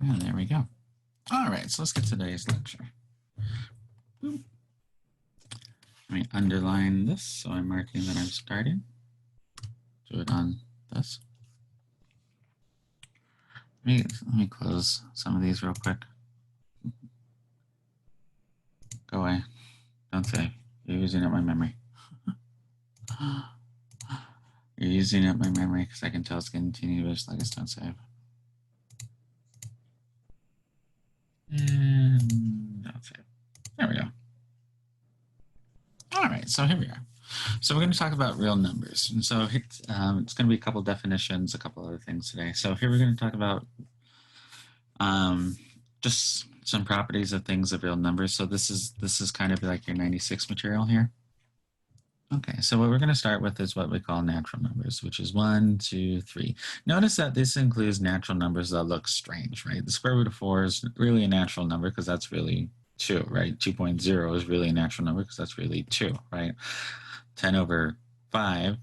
And there we go. All right, so let's get to today's lecture. Boop. Let me underline this so I'm marking that I'm starting. Do it on this. Let me close some of these real quick. Go away. Don't say. You're using up my memory. You're using up my memory because I can tell it's continuous like it's don't save. And don't save. There we go. All right, so here we are. So we're going to talk about real numbers. And so it's going to be a couple definitions, a couple other things today. So here we're going to talk about just some properties of things of real numbers. So this is kind of like your 96 material here. Okay, so what we're going to start with is what we call natural numbers, which is 1, 2, 3. Notice that this includes natural numbers that look strange, right? The square root of 4 is really a natural number because that's really 2, right? 2.0 is really a natural number because that's really 2, right? 10 over 5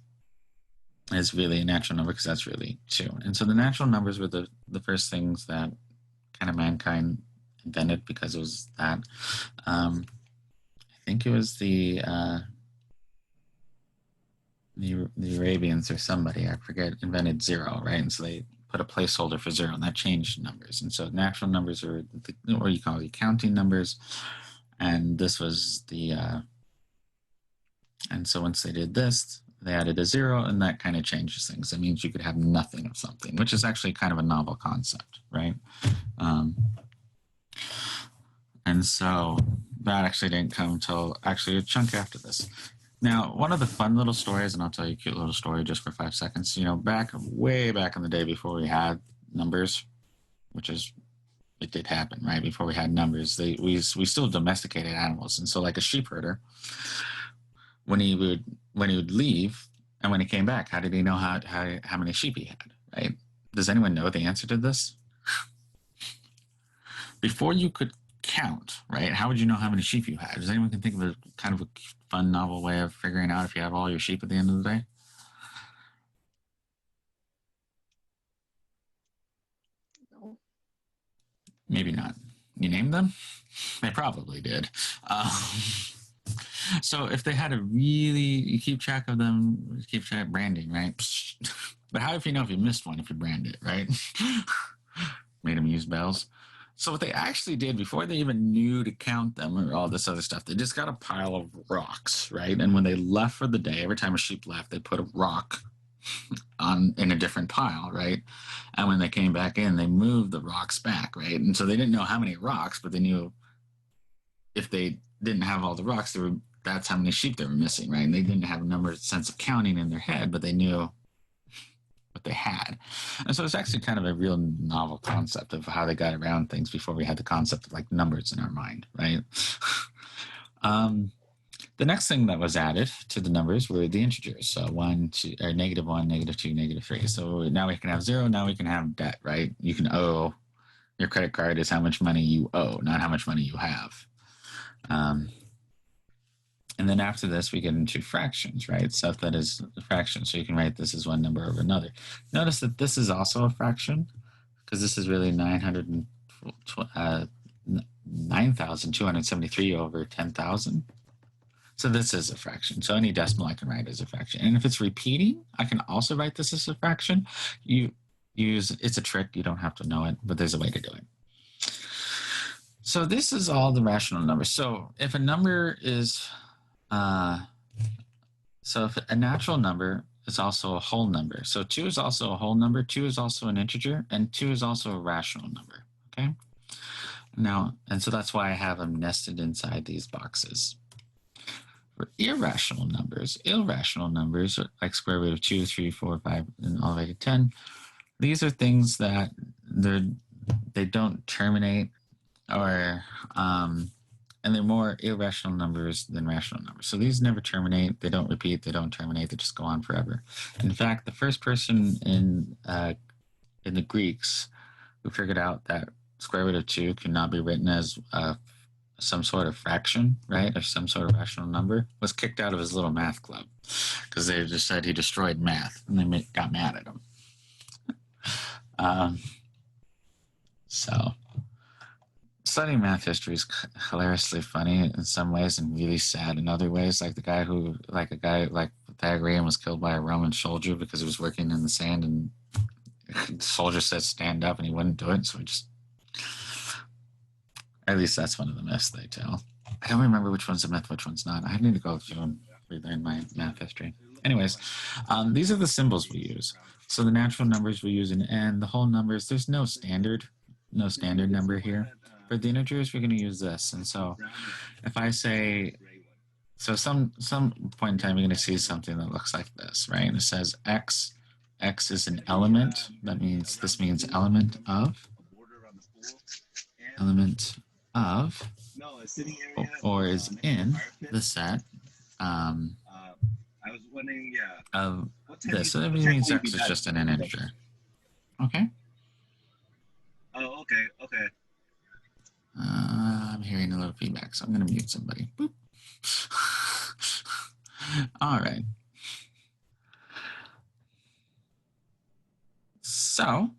is really a natural number because that's really 2. And so the natural numbers were the first things that kind of mankind invented because it was that. I think it was the Arabians or somebody, I forget, invented 0, right? And so they put a placeholder for 0, and that changed numbers. And so natural numbers are what you call the counting numbers. And this was the, and so once they did this, they added a 0, and that kind of changes things. It means you could have nothing of something, which is actually kind of a novel concept, right? And so that actually didn't come until actually a chunk after this. Now, one of the fun little stories, and I'll tell you a cute little story just for 5 seconds, you know, way back in the day before we had numbers, which is, it did happen, right? Before we had numbers, we still domesticated animals. And so like a sheep herder, when he would leave and when he came back, how did he know how many sheep he had, right? Does anyone know the answer to this? Before you could count, right? How would you know how many sheep you had? Does anyone can think of a kind of a fun, novel way of figuring out if you have all your sheep at the end of the day? No. Maybe not. You named them? They probably did. So if they had a really, you keep track of them, keep track of branding, right? But how if you know if you missed one if you brand it, right? Made them use bells. So what they actually did before they even knew to count them or all this other stuff, they just got a pile of rocks, right? And when they left for the day, every time a sheep left, they put a rock in a different pile, right? And when they came back in, they moved the rocks back, right? And so they didn't know how many rocks, but they knew if they didn't have all the rocks, that's how many sheep they were missing, right? And they didn't have a sense of counting in their head, but they knew what they had. And so it's actually kind of a real novel concept of how they got around things before we had the concept of like numbers in our mind, right? The next thing that was added to the numbers were the integers. So -1, -2, -2, -3. So now we can have 0. Now we can have debt, right? You can owe. Your credit card is how much money you owe, not how much money you have. And then after this, we get into fractions, right? Stuff that is a fraction. So you can write this as one number over another. Notice that this is also a fraction because this is really 9,273 over 10,000. So this is a fraction. So any decimal I can write as a fraction. And if it's repeating, I can also write this as a fraction. It's a trick. You don't have to know it, but there's a way to do it. So this is all the rational numbers. So if a number is... so if a natural number is also a whole number. So 2 is also a whole number, 2 is also an integer, and 2 is also a rational number, okay? Now, and so that's why I have them nested inside these boxes. For irrational numbers like square root of 2, 3, 4, 5, and all the way to 10, these are things that they don't terminate or and they're more irrational numbers than rational numbers. So these never terminate, they don't repeat, they don't terminate, they just go on forever. In fact, the first person in the Greeks who figured out that square root of 2 could not be written as some sort of fraction, right, or some sort of rational number, was kicked out of his little math club because they just said he destroyed math, and they got mad at him. So studying math history is hilariously funny in some ways and really sad in other ways. Like a guy like Pythagorean was killed by a Roman soldier because he was working in the sand, and the soldier said stand up and he wouldn't do it. So he just, at least that's one of the myths they tell. I don't remember which one's a myth, which one's not. I need to go through and relearn my math history. Anyways, these are the symbols we use. So the natural numbers we use in n, the whole numbers, there's no standard number here. For the integers, we're going to use this. And so if I say, so some point in time, you're going to see something that looks like this, right? And it says x is an element. That means, this means element of, or is in the set of this. So that means x is just an integer. Okay? Oh, okay. I'm hearing a little feedback, so I'm going to mute somebody. Boop. All right. So,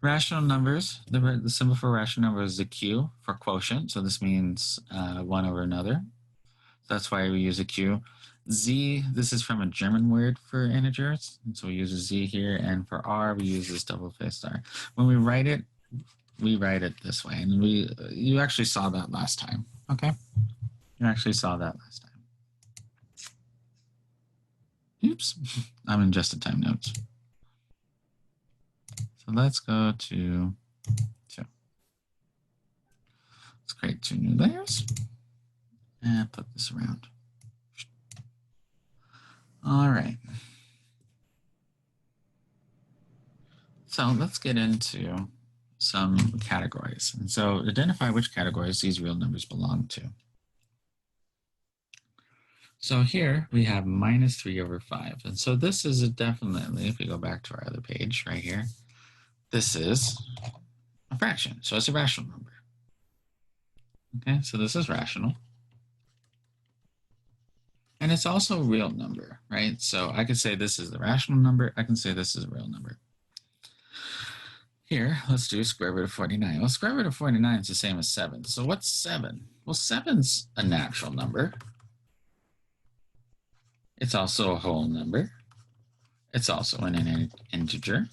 rational numbers, the symbol for rational number is the Q for quotient. So this means one over another. That's why we use a Q. Z, this is from a German word for integers. And so we use a Z here. And for R, we use this double-faced R. When we write it this way. And you actually saw that last time. Okay? You actually saw that last time. Oops. I'm in just-in-time notes. So let's go to 2. Let's create 2 new layers and put this around. All right. So let's get into some categories. And so identify which categories these real numbers belong to. So here we have -3/5. And so this is definitely, if we go back to our other page right here, this is a fraction. So it's a rational number. Okay, so this is rational. And it's also a real number, right? So I can say this is the rational number. I can say this is a real number. Here, let's do square root of 49. Well, square root of 49 is the same as 7. So what's 7? Well, 7's a natural number. It's also a whole number. It's also an integer.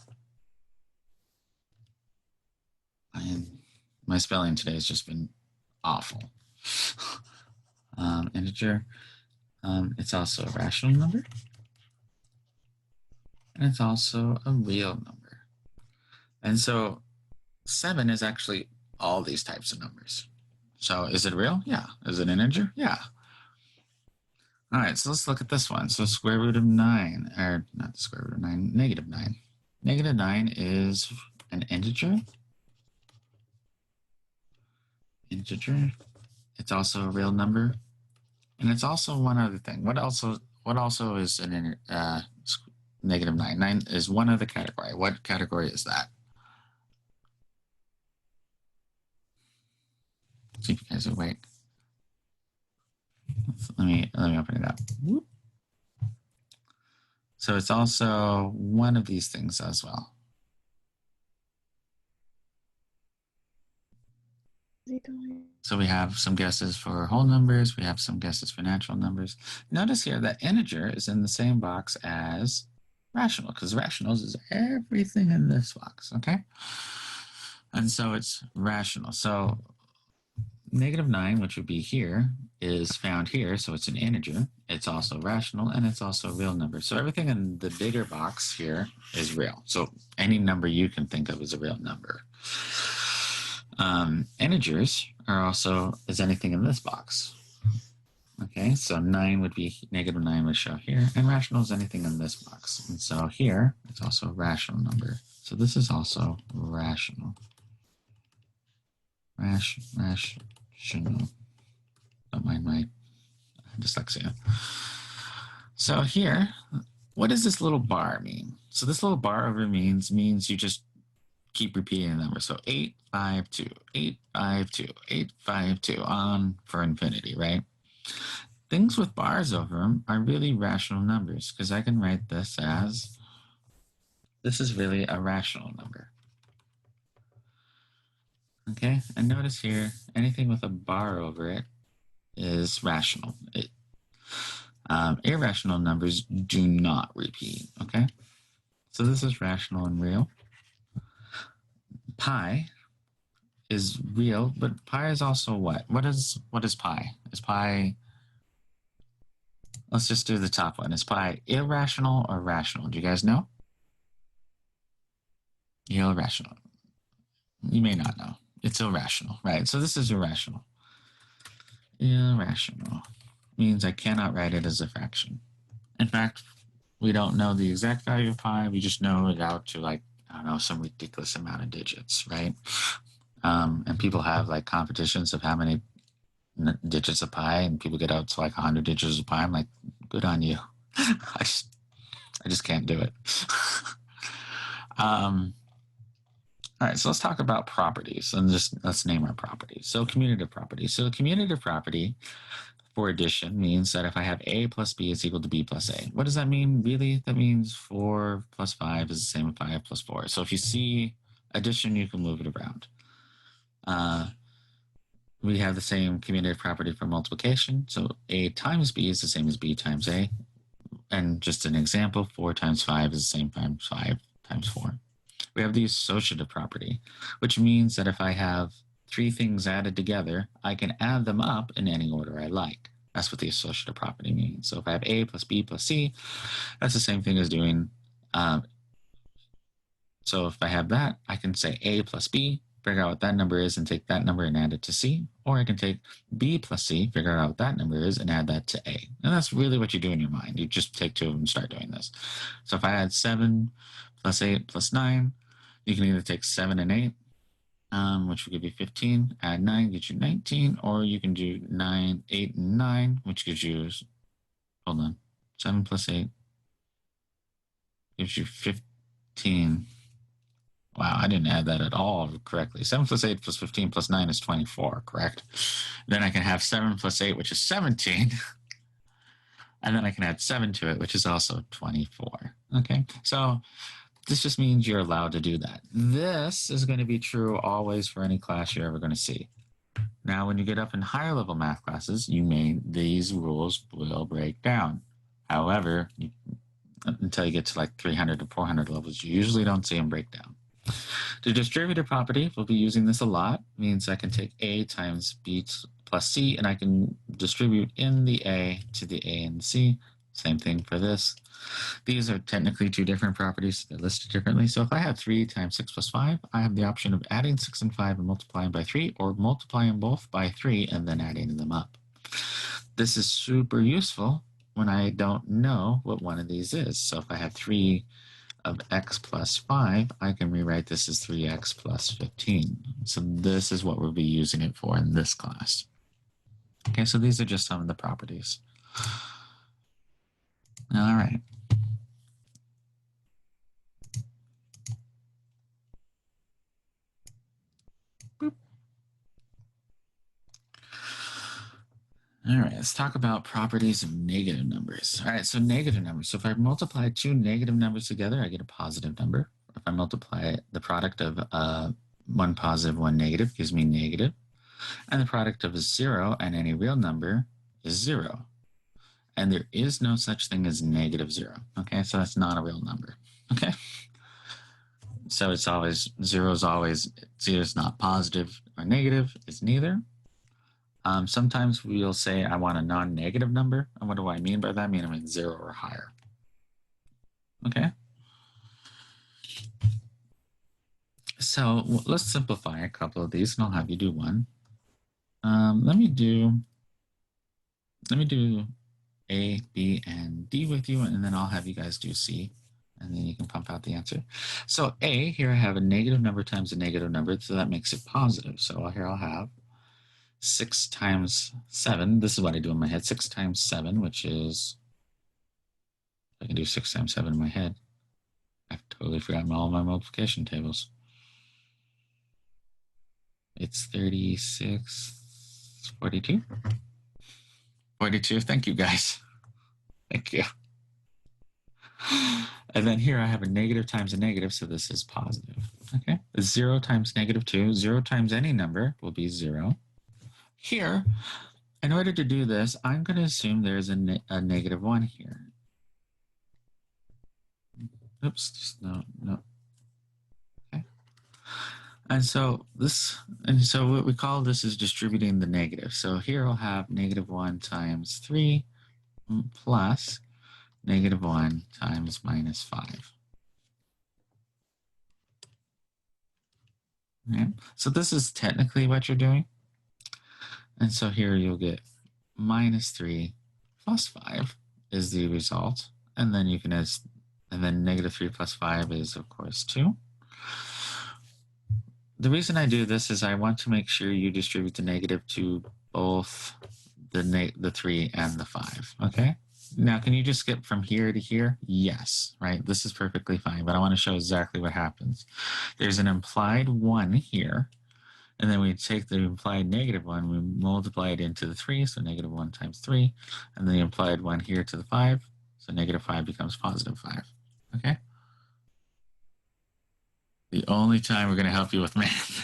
My spelling today has just been awful. Integer. It's also a rational number. And it's also a real number. And so 7 is actually all these types of numbers. So is it real? Yeah. Is it an integer? Yeah. All right, so let's look at this one. So square root of 9, or not the square root of 9, -9. -9 is an integer. It's also a real number. And it's also one other thing. What also is an -9? 9 is one other category. What category is that? See if you guys are awake. Let me open it up. Whoop. So it's also one of these things as well. So we have some guesses for whole numbers. We have some guesses for natural numbers. Notice here that integer is in the same box as rational, because rationals is everything in this box, okay? And so it's rational. So -9, which would be here, is found here. So it's an integer. It's also rational, and it's also a real number. So everything in the bigger box here is real. So any number you can think of is a real number. Integers are also is anything in this box. Okay, so 9 would be -9 would show here, and rational is anything in this box. And so here, it's also a rational number. So this is also rational. Rational. Don't mind my dyslexia. So here, what does this little bar mean? So this little bar over means you just keep repeating the number. So 852, 852, 852 on for infinity, right? Things with bars over them are really rational numbers, because I can write this as, this is really a rational number. Okay, and notice here, anything with a bar over it is rational. Irrational numbers do not repeat. Okay, so this is rational and real. Pi is real, but pi is also what? What is pi? Is pi? Let's just do the top one. Is pi irrational or rational? Do you guys know? Irrational. You may not know. It's irrational, right? So this is irrational. Irrational means I cannot write it as a fraction. In fact, we don't know the exact value of pi. We just know it out to like, I don't know, some ridiculous amount of digits, right? And people have like competitions of how many digits of pi, and people get out to like 100 digits of pi. I'm like, good on you. I just can't do it. All right, so let's talk about properties and just let's name our properties. So commutative property. So commutative property for addition means that if I have a plus b is equal to b plus a. What does that mean? Really, that means 4 plus 5 is the same as 5 plus 4. So if you see addition, you can move it around. We have the same commutative property for multiplication. So a times b is the same as b times a. And just an example, 4 times 5 is the same times 5 times 4. We have the associative property, which means that if I have 3 things added together, I can add them up in any order I like. That's what the associative property means. So if I have a plus b plus c, that's the same thing as doing. So if I have that, I can say a plus b, figure out what that number is, and take that number and add it to c. Or I can take b plus c, figure out what that number is, and add that to a. And that's really what you do in your mind. You just take 2 of them and start doing this. So if I add 7 plus 8 plus 9, you can either take 7 and 8, which will give you 15, add 9, gives you 19, or you can do 9, 8, and 9, which gives you, hold on, 7 plus 8 gives you 15. Wow, I didn't add that at all correctly. 7 plus 8 plus 15 plus 9 is 24, correct? Then I can have 7 plus 8, which is 17. And then I can add 7 to it, which is also 24. Okay, so this just means you're allowed to do that. This is going to be true always for any class you're ever going to see. Now, when you get up in higher level math classes, these rules will break down. However, until you get to like 300 to 400 levels, you usually don't see them break down. The distributive property, we'll be using this a lot, means I can take a times b plus c, and I can distribute in the a to the a and c. Same thing for this. These are technically 2 different properties. They're listed differently. So if I have 3 times 6 plus 5, I have the option of adding 6 and 5 and multiplying by 3, or multiplying both by 3 and then adding them up. This is super useful when I don't know what one of these is. So if I have 3 of x plus 5, I can rewrite this as 3x plus 15. So this is what we'll be using it for in this class. Okay, so these are just some of the properties. All right. Boop. All right, let's talk about properties of negative numbers. All right, so negative numbers. So if I multiply 2 negative numbers together, I get a positive number. If I multiply the product of 1 positive, 1 negative, gives me negative. And the product of a 0 and any real number is 0. And there is no such thing as negative 0. Okay, so that's not a real number. Okay. So it's always, 0 is always, 0 is not positive or negative, it's neither. Sometimes we'll say I want a non-negative number. And what do I mean by that? I mean 0 or higher. Okay. So let's simplify a couple of these and I'll have you do one. Let me do A, B, and D with you, and then I'll have you guys do C, and then you can pump out the answer. So A, here I have a negative number times a negative number, so that makes it positive. So here I'll have 6 times 7. This is what I do in my head. 6 times 7, which is, I can do 6 times 7 in my head. I've totally forgotten all my multiplication tables. It's 36, 42. 42, thank you guys. Thank you. And then here I have a negative times a negative, so this is positive. Okay, 0 times -2, 0 times any number will be 0. Here, in order to do this, I'm going to assume there's a -1 here. Oops, no. Okay. And so what we call this is distributing the negative. So here I'll have -1 times 3 plus -1 times -5. Okay. So this is technically what you're doing. And so here you'll get -3 plus 5 is the result. And then you can and then -3 plus 5 is of course 2. The reason I do this is I want to make sure you distribute the negative to both the 3 and the 5. Okay. Now, can you just skip from here to here? Yes, right? This is perfectly fine, but I want to show exactly what happens. There's an implied 1 here, and then we take the implied -1, we multiply it into the 3, so -1 times 3, and then the implied 1 here to the 5, so -5 becomes +5. Okay? The only time we're going to help you with math.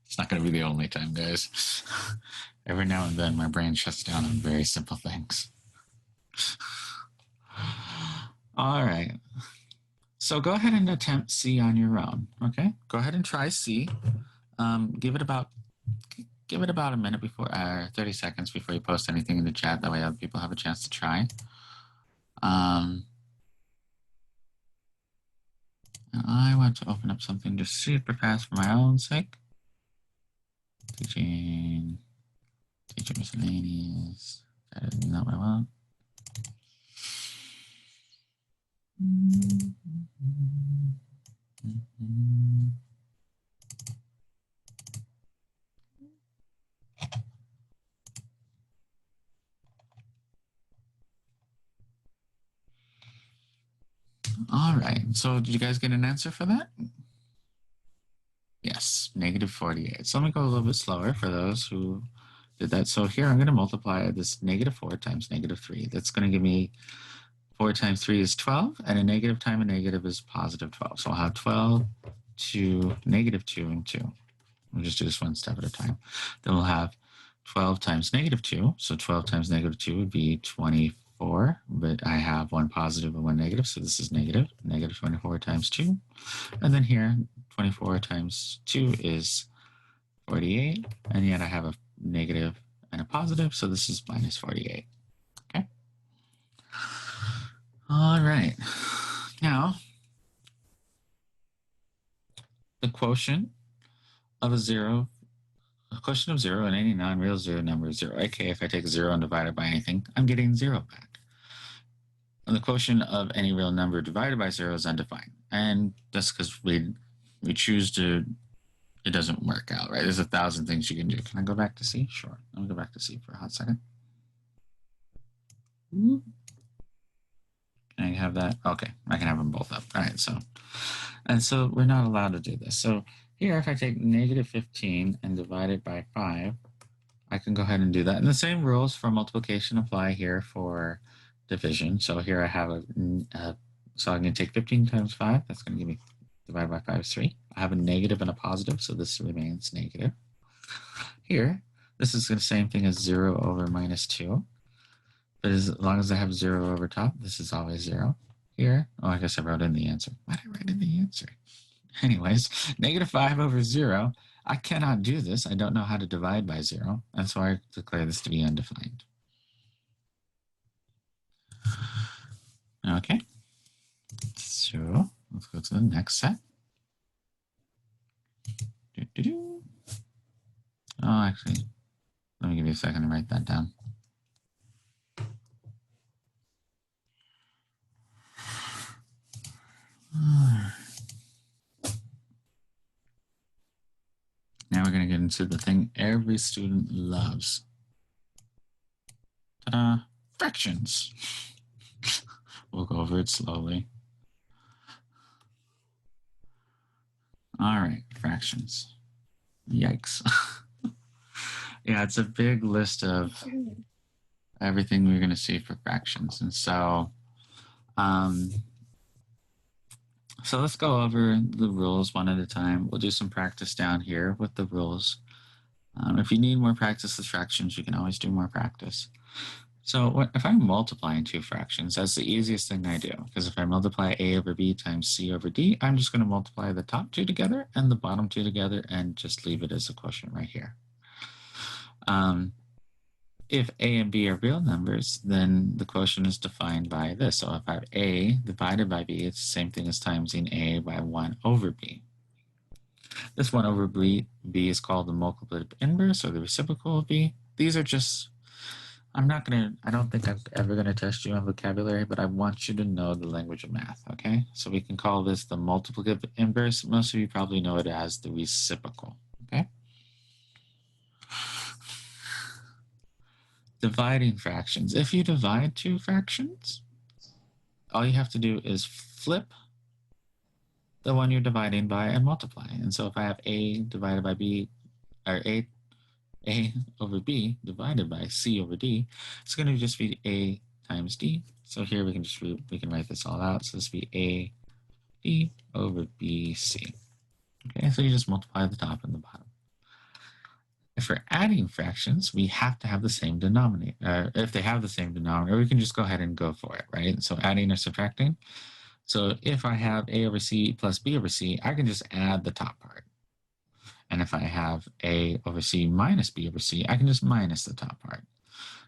It's not going to be the only time, guys. Every now and then, my brain shuts down on very simple things. All right. So go ahead and attempt C on your own. Okay. Go ahead and try C. Give it about a minute before, 30 seconds before you post anything in the chat. That way, other people have a chance to try. I want to open up something just super fast for my own sake. Teaching miscellaneous. That is not what I want. All right. So did you guys get an answer for that? Yes, -48. So let me go a little bit slower for those who did that. So here I'm going to multiply this -4 times -3. That's going to give me 4 times 3 is 12, and a negative times a negative is +12. So I'll have 12 to -2 and 2. We'll just do this one step at a time. Then we'll have 12 times -2. So 12 times -2 would be 24, but I have one positive and one negative. So this is negative 24 times 2. And then here, 24 times 2 is 48. And yet I have a negative and a positive. So this is -48. Okay. All right. Now, the quotient of a quotient of 0 and any non-real zero number is 0. Okay, if I take 0 and divide it by anything, I'm getting 0 back. And the quotient of any real number divided by 0 is undefined. And that's because we choose to, it doesn't work out, right? There's 1,000 things you can do. Can I go back to C? Sure. Let me go back to C for a hot second. Can I have that? Okay, I can have them both up. All right, so we're not allowed to do this. So here, if I take -15 and divide it by 5, I can go ahead and do that. And the same rules for multiplication apply here for division. So here I have so I'm going to take 15 times 5. That's going to give me, divided by 5 is 3. I have a negative and a positive, so this remains negative. Here, this is the same thing as 0 over -2. But as long as I have 0 over top, this is always 0. Here, I guess I wrote in the answer. Why did I write in the answer? Anyways, -5 over 0. I cannot do this. I don't know how to divide by 0. And so I declare this to be undefined. Okay. So let's go to the next set. Oh, actually, let me give you a second to write that down. Now we're going to get into the thing every student loves. Ta-da! Fractions. We'll go over it slowly. All right, fractions. Yikes. Yeah, it's a big list of everything we're going to see for fractions. And so So let's go over the rules one at a time. We'll do some practice down here with the rules. If you need more practice with fractions, you can always do more practice. So if I'm multiplying two fractions, that's the easiest thing I do, because if I multiply a over b times c over d, I'm just going to multiply the top two together and the bottom two together and just leave it as a quotient right here. If a and b are real numbers, then the quotient is defined by this. So if I have a divided by b, it's the same thing as timesing a by 1 over b. This 1 over b is called the multiplicative inverse or the reciprocal of b. These are just, I don't think I'm ever going to test you on vocabulary, but I want you to know the language of math, okay? So we can call this the multiplicative inverse. Most of you probably know it as the reciprocal, okay? Dividing fractions. If you divide two fractions, all you have to do is flip the one you're dividing by and multiply. And so if I have a divided by b, or a over b divided by c over d, it's going to just be a times d. So here we can write this all out. So this will be a d over bc. Okay, so you just multiply the top and the bottom. If we're adding fractions, we have to have the same denominator. If they have the same denominator, we can just go ahead and go for it, right? So adding or subtracting. So if I have a over c plus b over c, I can just add the top part. And if I have a over c minus b over c, I can just minus the top part.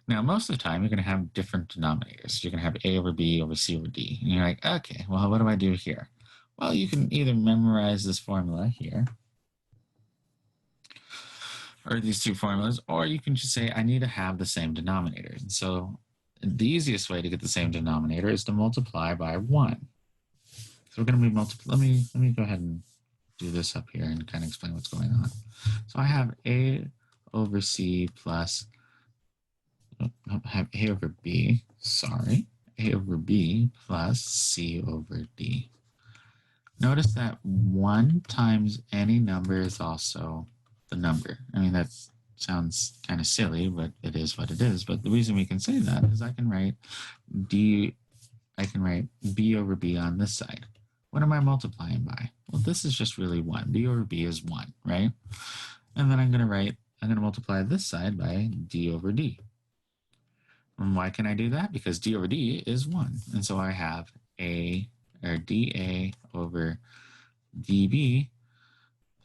Now, most of the time, you're going to have different denominators. You're going to have a over b over c over d. And you're like, okay, well, what do I do here? Well, you can either memorize this formula here, or these two formulas, or you can just say, I need to have the same denominator. And so the easiest way to get the same denominator is to multiply by 1. So we're going to be multiplying. Let me go ahead and do this up here and kind of explain what's going on. So I have a over c plus, I have a over b, sorry, a over b plus c over d. Notice that 1 times any number is also the number. I mean, that sounds kind of silly, but it is what it is. But the reason we can say that is I can write b over b on this side. What am I multiplying by? Well, this is just really 1. b over b is 1, right? And then I'm going to multiply this side by d over d. And why can I do that? Because d over d is 1. And so I have dA over dB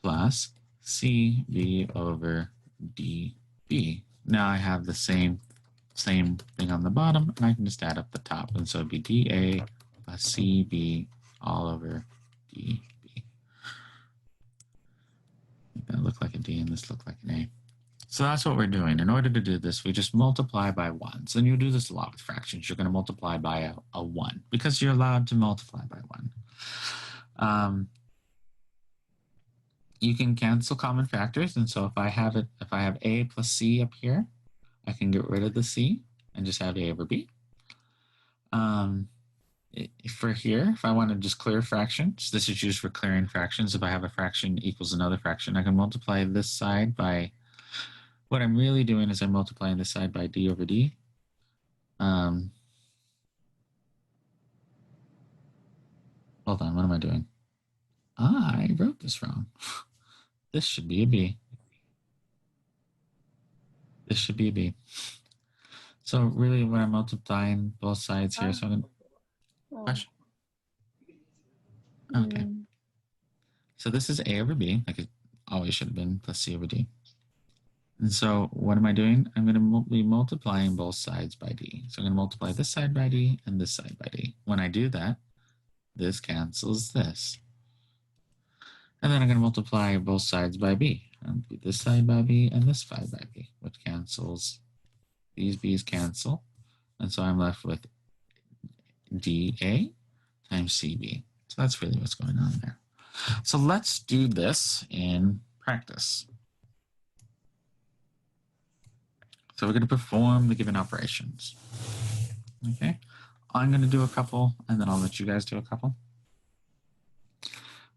plus CB over dB. Now I have the same thing on the bottom, and I can just add up the top. And so it'd be dA plus CB all over dB. That look like a D and this look like an A. So that's what we're doing. In order to do this, we just multiply by 1. So you do this a lot with fractions. You're going to multiply by a 1 because you're allowed to multiply by 1. You can cancel common factors. And so if I have A plus C up here, I can get rid of the C and just have A over B. For here, if I want to just clear fractions, this is used for clearing fractions. If I have a fraction equals another fraction, I can multiply this side by, what I'm really doing is I'm multiplying this side by d over d. Hold on, what am I doing? I wrote this wrong. This should be a b. This should be a b. So really when I'm multiplying both sides here, so I'm going question. Okay. So this is a over b, like it always should have been, plus c over d. And so what am I doing? I'm going to be multiplying both sides by d. So I'm going to multiply this side by d and this side by d. When I do that, this cancels this. And then I'm going to multiply both sides by b. And this side by b and this side by b, which cancels. These b's cancel. And so I'm left with dA times cb. So that's really what's going on there. So let's do this in practice. So we're going to perform the given operations. Okay, I'm going to do a couple, and then I'll let you guys do a couple.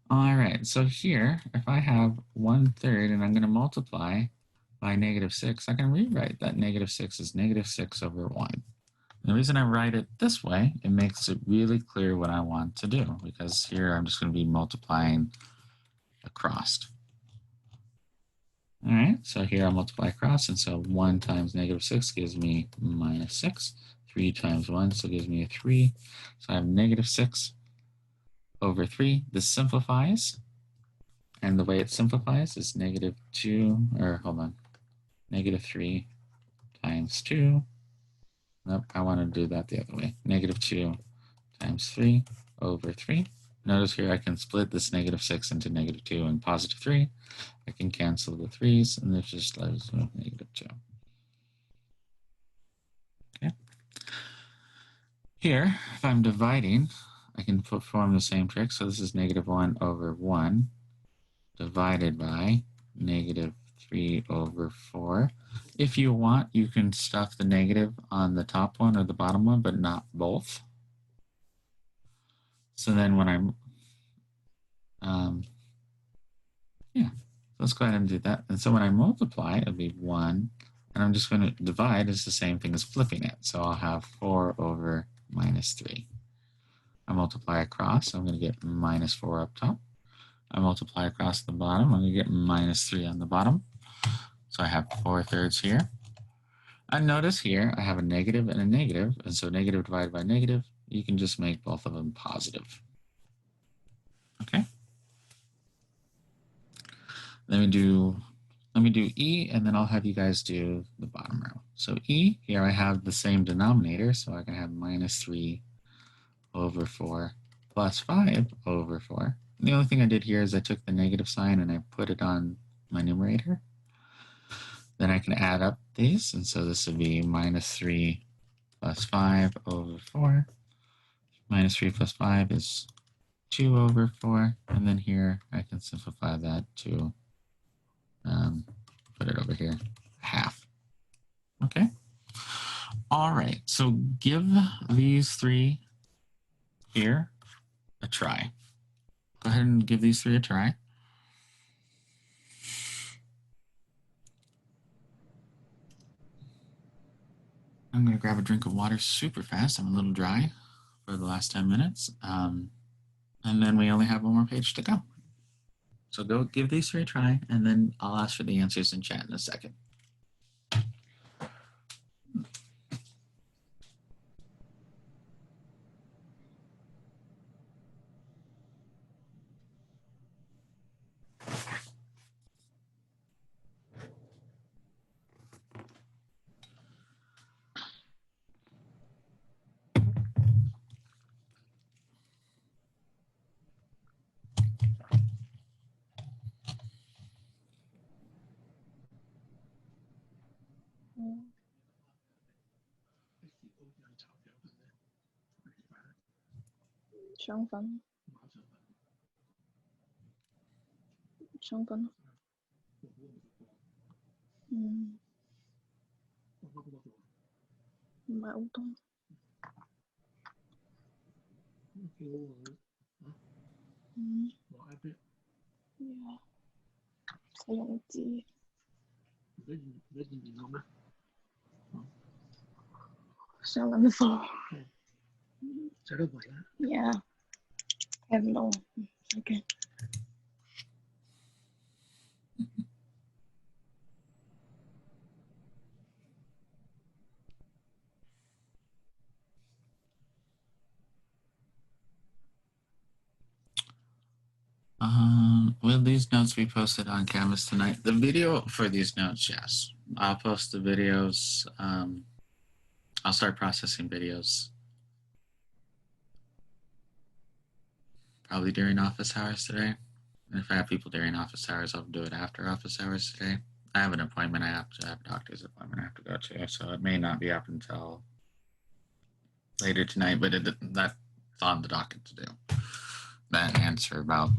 All right, so here, if I have 1/3 and I'm going to multiply by -6, I can rewrite that -6 as -6 over 1. The reason I write it this way, it makes it really clear what I want to do, because here I'm just going to be multiplying across. All right, so here I'll multiply across, and so 1 times negative 6 gives me minus 6. 3 times 1, so it gives me a 3. So I have negative 6 over 3. This simplifies, and the way it simplifies is negative 2, or hold on, negative 3 times 2. Nope, I want to do that the other way. Negative 2 times 3 over 3. Notice here I can split this negative 6 into negative 2 and positive 3. I can cancel the 3's, and this just leaves with negative 2. Okay. Here, if I'm dividing, I can perform the same trick. So this is negative 1 over 1 divided by negative 3 over 4. If you want, you can stuff the negative on the top one or the bottom one, but not both. So then when I'm, yeah, let's go ahead and do that. And so when I multiply, it'll be 1. And I'm just going to divide is the same thing as flipping it. So I'll have 4 over minus 3. I multiply across, so I'm going to get minus 4 up top. I multiply across the bottom, I'm going to get minus 3 on the bottom. So I have 4/3 here. And notice here, I have a negative and a negative. And so negative divided by negative, you can just make both of them positive. Okay. Let me do E, and then I'll have you guys do the bottom row. So E, here I have the same denominator, so I can have minus 3 over 4 plus 5 over 4. And the only thing I did here is I took the negative sign and I put it on my numerator. Then I can add up these, and so this would be minus 3 plus 5 over 4. Minus 3 plus 5 is 2 over 4, and then here I can simplify that to put it over here, half. Okay. All right, so give these 3 here a try. Go ahead and give these 3 a try. I'm going to grab a drink of water super fast. I'm a little dry for the last 10 minutes. And then we only have 1 more page to go. So go give these 3 a try, and then I'll ask for the answers in chat in a second. Trống粉，唔係好多。使用紙。上緊課。使到攰啦。Yeah，聽唔到。Okay。Will these notes be posted on Canvas tonight? The video for these notes, yes. I'll post the videos. I'll start processing videos probably during office hours today. And if I have people during office hours, I'll do it after office hours today. I have an appointment. I have to have a doctor's appointment I have to go to, so it may not be up until later tonight, but that's on the docket to do. That answer about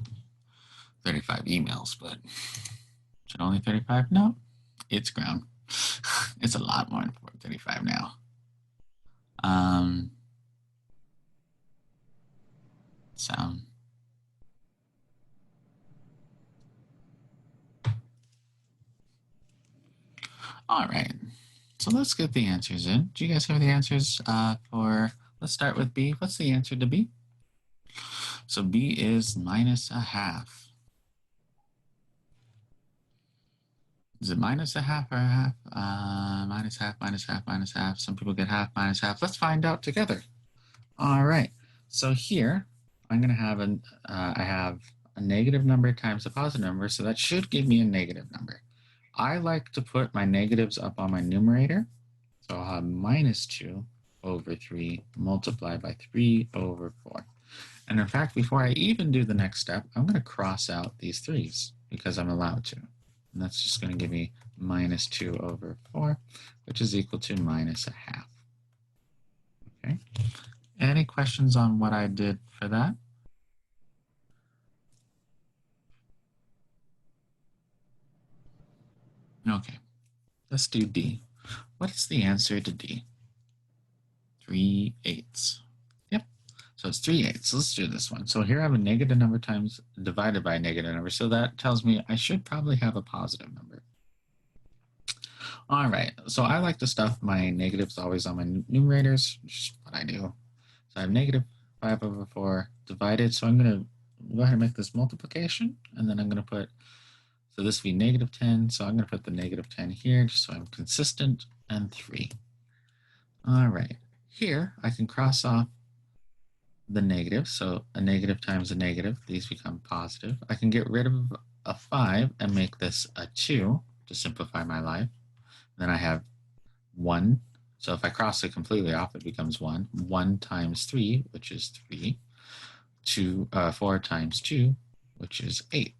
35 emails, but is it only 35? No, it's grown. It's a lot more than 35 now. So all right. So let's get the answers in. Do you guys have the answers for, let's start with B. What's the answer to B? So B is minus a half. Is it minus a half or a half? Minus half, minus half, minus half. Some people get half, minus half. Let's find out together. All right. So here, I'm going to have I have a negative number times a positive number. So that should give me a negative number. I like to put my negatives up on my numerator. So I'll have minus 2 over 3 multiplied by 3 over 4. And in fact, before I even do the next step, I'm going to cross out these 3's because I'm allowed to. And that's just going to give me minus 2 over 4, which is equal to minus a half. Okay. Any questions on what I did for that? Okay. Let's do D. What is the answer to D? 3/8. Yep. So it's 3/8. So let's do this one. So here I have a negative number times divided by a negative number. So that tells me I should probably have a positive number. All right. So I like to stuff my negatives always on my numerators, which is what I do. So I have negative 5 over 4 divided. So I'm going to go ahead and make this multiplication. And then I'm going to put, so this would be negative 10. So I'm going to put the negative 10 here just so I'm consistent, and 3. All right. Here I can cross off the negative. So a negative times a negative, these become positive. I can get rid of a 5 and make this a 2 to simplify my life. Then I have 1. So if I cross it completely off, it becomes 1. 1 times 3, which is 3. 4 times 2, which is 8.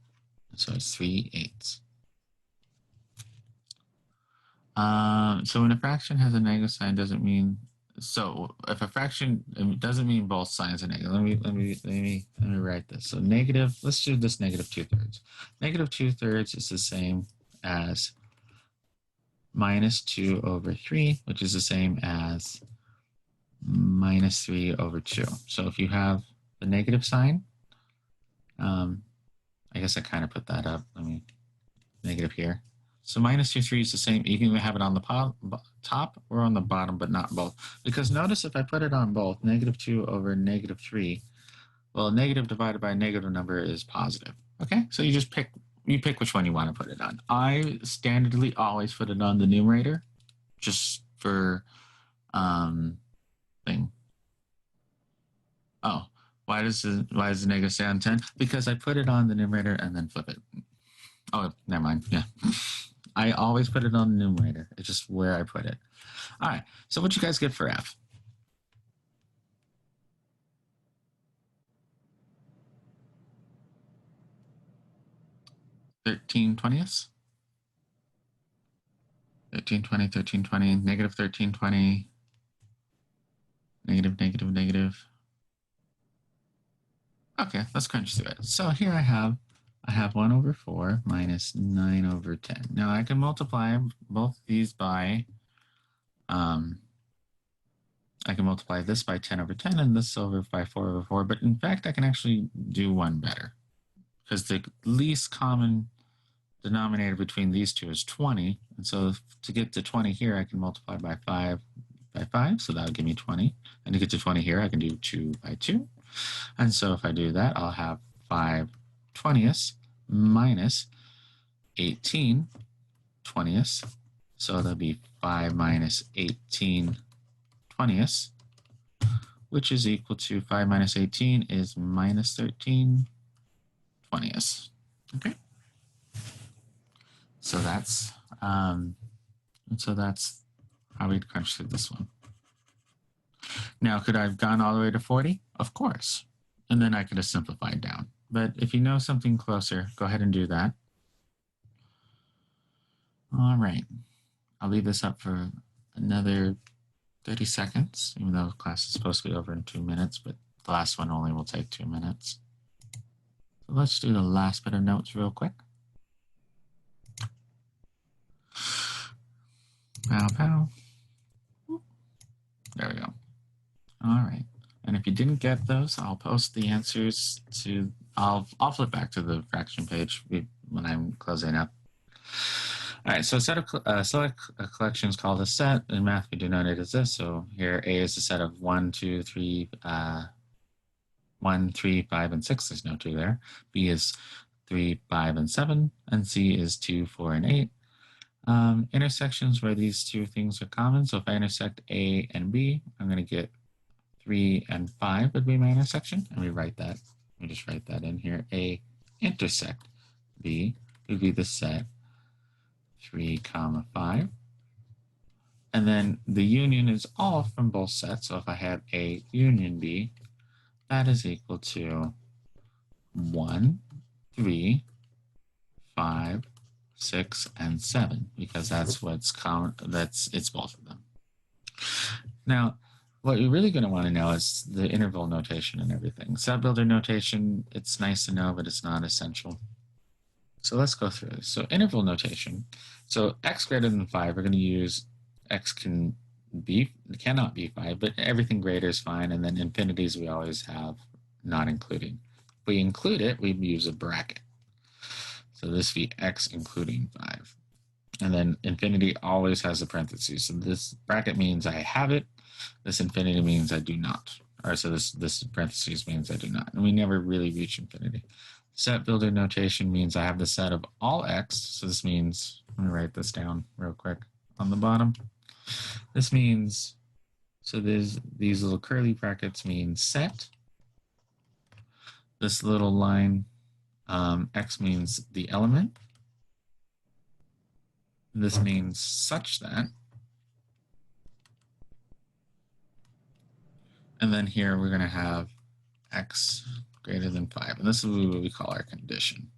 So it's 3/8. So when a fraction has a negative sign, doesn't mean, so if a fraction, it doesn't mean both signs are negative. Let me write this. So negative, let's do this negative 2/3. Negative 2/3 is the same as minus 2 over 3, which is the same as minus 3 over 2. So if you have the negative sign, I guess I kind of put that up. Let me negative here. So minus 2/3 is the same. You can have it on the top or on the bottom, but not both. Because notice if I put it on both, negative 2 over negative 3, well, negative divided by a negative number is positive. Okay, so you pick which one you want to put it on. I standardly always put it on the numerator, just for thing. Oh, why does the negative stay on 10? Because I put it on the numerator and then flip it. Oh, never mind. Yeah. I always put it on the numerator. It's just where I put it. All right. So what you guys get for F? (13/20ths). 13/20, 13/20, negative 13/20, negative, negative, negative. Okay, let's crunch through it. So here I have 1 over 4 minus 9 over 10. Now I can multiply both these by, I can multiply this by 10 over 10 and this over by 4 over 4. But in fact, I can actually do one better, because the least common denominator between these two is 20. And so to get to 20 here, I can multiply by 5 by 5. So that would give me 20. And to get to 20 here, I can do 2 by 2. And so if I do that, I'll have 5/20ths minus 18/20ths. So that'll be 5 minus 18/20ths, which is equal to 5 minus 18 is minus 13/20ths. Okay. So that's how we'd crunch through this one. Now, could I have gone all the way to 40? Of course. And then I could have simplified down. But if you know something closer, go ahead and do that. All right. I'll leave this up for another 30 seconds, even though class is supposed to be over in 2 minutes, but the last one only will take 2 minutes. So let's do the last bit of notes real quick. Pow, pow. There we go. All right. And if you didn't get those, I'll post the answers to, I'll flip back to the fraction page when I'm closing up. All right, so a set of select a collection is called a set. In math, we denote it as this. So here, A is a set of 1, 2, 3, 1, 3, 5, and 6. There's no 2 there. B is 3, 5, and 7. And C is 2, 4, and 8. Intersections where these two things are common. So if I intersect A and B, I'm going to get 3 and 5 would be my intersection. And we write that. We just write that in here. A intersect B would be the set 3, 5. And then the union is all from both sets. So if I have A union B, that is equal to 1, 3, 5, 6, and 7, because that's what's common. It's both of them. Now, what you're really going to want to know is the interval notation and everything. Set builder notation, it's nice to know, but it's not essential. So let's go through this. So interval notation. So x greater than 5, we're going to use x cannot be 5, but everything greater is fine. And then infinities we always have not including. If we include it, we use a bracket. So this would be x including 5. And then infinity always has a parenthesis. So this bracket means I have it. This infinity means I do not. Or so this parentheses means I do not. And we never really reach infinity. Set builder notation means I have the set of all x. So this means, let me write this down real quick on the bottom. This means, so these little curly brackets mean set. This little line, x means the element. This means such that. And then here we're going to have x greater than 5. And this is what we call our condition.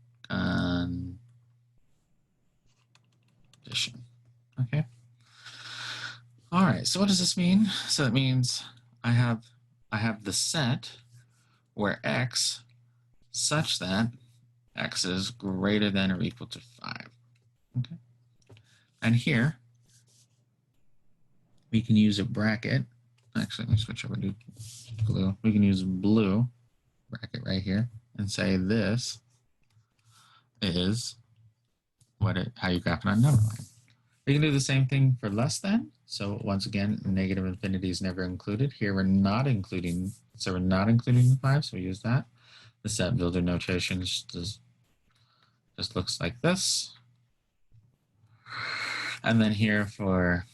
Condition. Okay. All right. So what does this mean? So it means I have the set where x such that x is greater than or equal to 5. Okay. And here we can use a bracket. Actually, let me switch over to blue. We can use blue bracket right here and say this is how you graph it on number line. We can do the same thing for less than. So once again, negative infinity is never included. Here we're not including, so we're not including the 5, so we use that. The set builder notation just looks like this. And then here for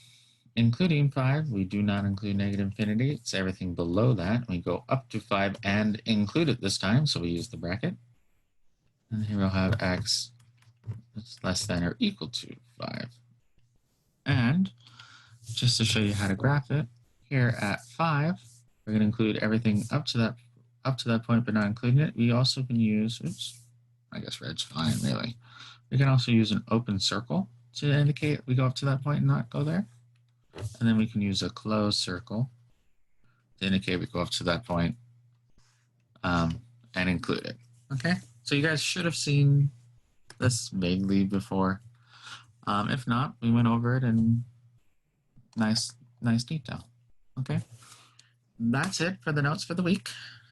including 5, we do not include negative infinity. It's everything below that. We go up to 5 and include it this time, so we use the bracket. And here we'll have x is less than or equal to 5. And just to show you how to graph it, here at 5, we're going to include everything up to that point, but not including it. We also can use, oops, I guess red's fine, really. We can also use an open circle to indicate we go up to that point and not go there. And then we can use a closed circle to indicate we go up to that point, and include it. Okay, so you guys should have seen this vaguely before. If not, we went over it in nice detail. Okay, that's it for the notes for the week.